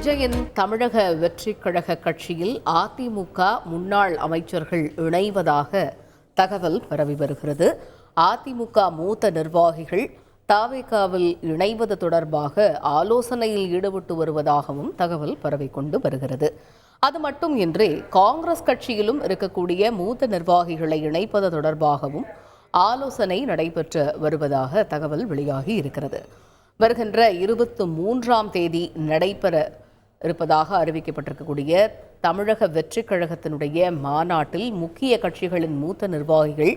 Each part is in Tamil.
விஜயின் தமிழக வெற்றிக் கழக கட்சியில் அதிமுக முன்னாள் அமைச்சர்கள் இணைவதாக தகவல் பரவி வருகிறது. அதிமுக மூத்த நிர்வாகிகள் தவேகாவில் இணைவது தொடர்பாக ஆலோசனையில் ஈடுபட்டு வருவதாகவும் தகவல் பரவிக்கொண்டு வருகிறது. அது மட்டுமின்றி காங்கிரஸ் கட்சியிலும் இருக்கக்கூடிய மூத்த நிர்வாகிகளை இணைப்பது தொடர்பாகவும் ஆலோசனை நடைபெற்று வருவதாக தகவல் வெளியாகி இருக்கிறது. வருகின்ற 23ஆம் தேதி நடைபெற இருப்பதாக அறிவிக்கப்பட்டிருக்கக்கூடிய தமிழக வெற்றிக் கழகத்தினுடைய மாநாட்டில் முக்கிய கட்சிகளின் மூத்த நிர்வாகிகள்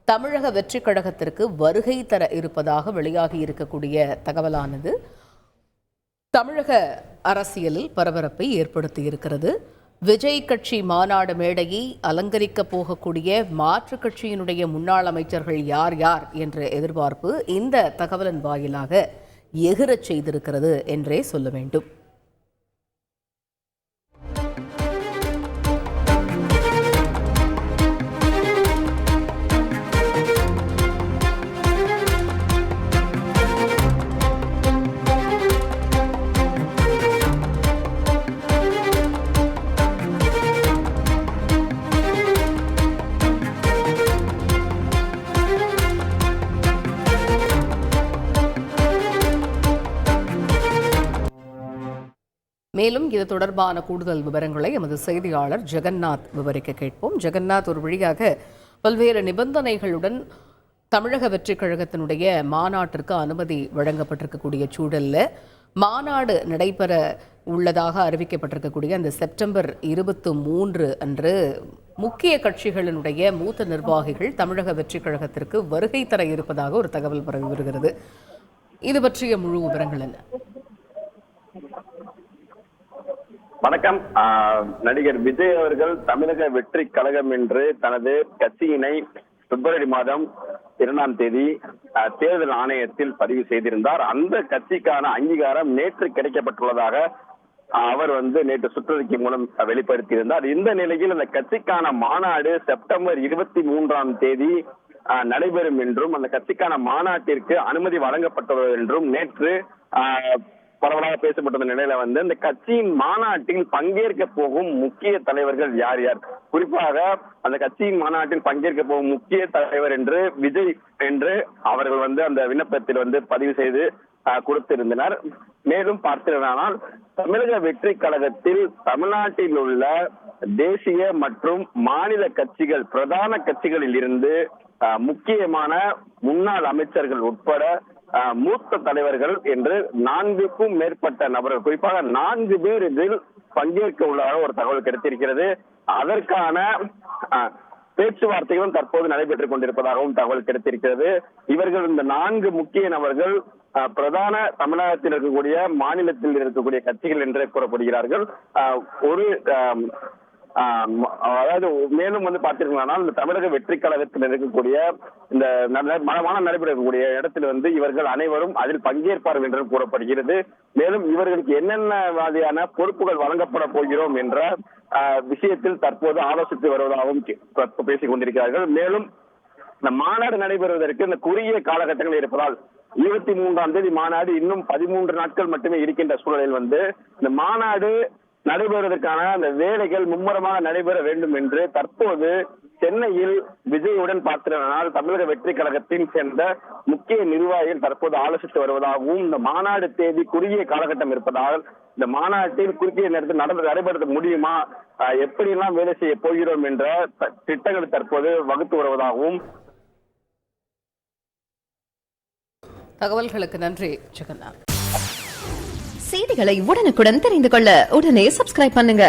தமிழக வெற்றிக் கழகத்திற்கு வருகை தர இருப்பதாக வெளியாகி இருக்கக்கூடிய தகவலானது தமிழக அரசியலில் பரபரப்பை ஏற்படுத்தி இருக்கிறது. விஜய் கட்சி மாநாடு மேடையை அலங்கரிக்க போகக்கூடிய மாற்றுக் கட்சியினுடைய முன்னாள் அமைச்சர்கள் யார் யார் என்ற எதிர்பார்ப்பு இந்த தகவலின் வாயிலாக எகிரச் செய்திருக்கிறது என்றே சொல்ல வேண்டும். மேலும் இது தொடர்பான கூடுதல் விவரங்களை எமது செய்தியாளர் ஜெகநாத் விவரிக்க கேட்போம். ஜெகநாத், ஒரு வழியாக பல்வேறு நிபந்தனைகளுடன் தமிழக வெற்றிக் கழகத்தினுடைய மாநாட்டிற்கு அனுமதி வழங்கப்பட்டிருக்கக்கூடிய சூழலில் மாநாடு நடைபெற உள்ளதாக அறிவிக்கப்பட்டிருக்கக்கூடிய அந்த செப்டம்பர் 23 அன்று முக்கிய கட்சிகளினுடைய மூத்த நிர்வாகிகள் தமிழக வெற்றிக் கழகத்திற்கு வருகை தர இருப்பதாக ஒரு தகவல் பரவி வருகிறது. இது பற்றிய முழு விவரங்கள் என்ன? வணக்கம். நடிகர் விஜய் அவர்கள் தமிழக வெற்றி கழகம் என்று தனது கட்சியினை பிப்ரவரி மாதம் 2ஆம் தேதி தேர்தல் ஆணையத்தில் பதிவு செய்திருந்தார். அந்த கட்சிக்கான அங்கீகாரம் நேற்று கிடைக்கப்பட்டுள்ளதாக அவர் நேற்று சுற்றறிக்கை மூலம் வெளிப்படுத்தியிருந்தார். இந்த நிலையில் அந்த கட்சிக்கான மாநாடு செப்டம்பர் 23ஆம் தேதி நடைபெறும் என்றும் அந்த கட்சிக்கான மாநாட்டிற்கு அனுமதி வழங்கப்பட்டுள்ளது என்றும் நேற்று பரவலாக பேசப்பட்ட நிலையில இந்த கட்சியின் மாநாட்டில் பங்கேற்க போகும் முக்கிய தலைவர்கள் யார் யார், குறிப்பாக அந்த கட்சியின் மாநாட்டில் பங்கேற்க போகும் முக்கிய தலைவர் என்று விஜய் என்று அவர்கள் அந்த விண்ணப்பத்தில் பதிவு செய்து கொடுத்திருந்தனர். மேலும் பார்த்தீர்களானால் தமிழக வெற்றி கழகத்தில் தமிழ்நாட்டில் உள்ள தேசிய மற்றும் மாநில கட்சிகள் பிரதான கட்சிகளில் இருந்து முக்கியமான முன்னாள் அமைச்சர்கள் உட்பட மூத்த தலைவர்கள் என்று 4க்கும் மேற்பட்ட நபர்கள், குறிப்பாக 4 பேர் இதில் பங்கேற்க உள்ளதாக ஒரு தகவல் கிடைத்திருக்கிறது. அதற்கான பேச்சுவார்த்தைகளும் தற்போது நடைபெற்றுக் கொண்டிருப்பதாகவும் தகவல் கிடைத்திருக்கிறது. இவர்கள் இந்த 4 முக்கிய நபர்கள் பிரதான தமிழகத்தில் இருக்கக்கூடிய மாநிலத்தில் இருக்கக்கூடிய கட்சிகள் என்று கூறப்படுகிறார்கள். அதாவது மேலும் பார்த்தீர்களானால் இந்த தமிழக வெற்றி கழகத்தில் இருக்கக்கூடிய இந்த மாநாடு நடைபெறக்கூடிய இடத்தில் இவர்கள் அனைவரும் அதில் பங்கேற்பார்கள் என்று கூறப்படுகிறது. மேலும் இவர்களுக்கு என்னென்ன மாதிரியான பொறுப்புகள் வழங்கப்பட போகிறோம் என்ற விஷயத்தில் தற்போது ஆலோசித்து வருவதாகவும் பேசிக் கொண்டிருக்கிறார்கள். மேலும் இந்த மாநாடு நடைபெறுவதற்கு இந்த குறுகிய காலகட்டங்கள் இருப்பதால் 23ஆம் தேதி மாநாடு இன்னும் 13 நாட்கள் மட்டுமே இருக்கின்ற சூழலில் இந்த மாநாடு நடைபெறுவதற்கான அந்த வேலைகள் மும்முரமாக நடைபெற வேண்டும் என்று தற்போது சென்னையில் விஜயுடன் பார்த்தனால் தமிழக வெற்றி கழகத்தில் சேர்ந்த முக்கிய நிர்வாகிகள் தற்போது ஆலோசித்து வருவதாகவும் இந்த மாநாடு தேதி குறுகிய காலகட்டம் இருப்பதால் இந்த மாநாட்டில் குறுகிய நேரத்தில் நடைபெற முடியுமா, எப்படியெல்லாம் வேலை செய்ய போகிறோம் என்ற திட்டங்களை தற்போது வகுத்து வருவதாகவும். தகவல்களுக்கு நன்றி ஜெகநாத். செய்திகளை உடனுக்குடன் தெரிந்து கொள்ள உடனே சப்ஸ்கிரைப் பண்ணுங்க.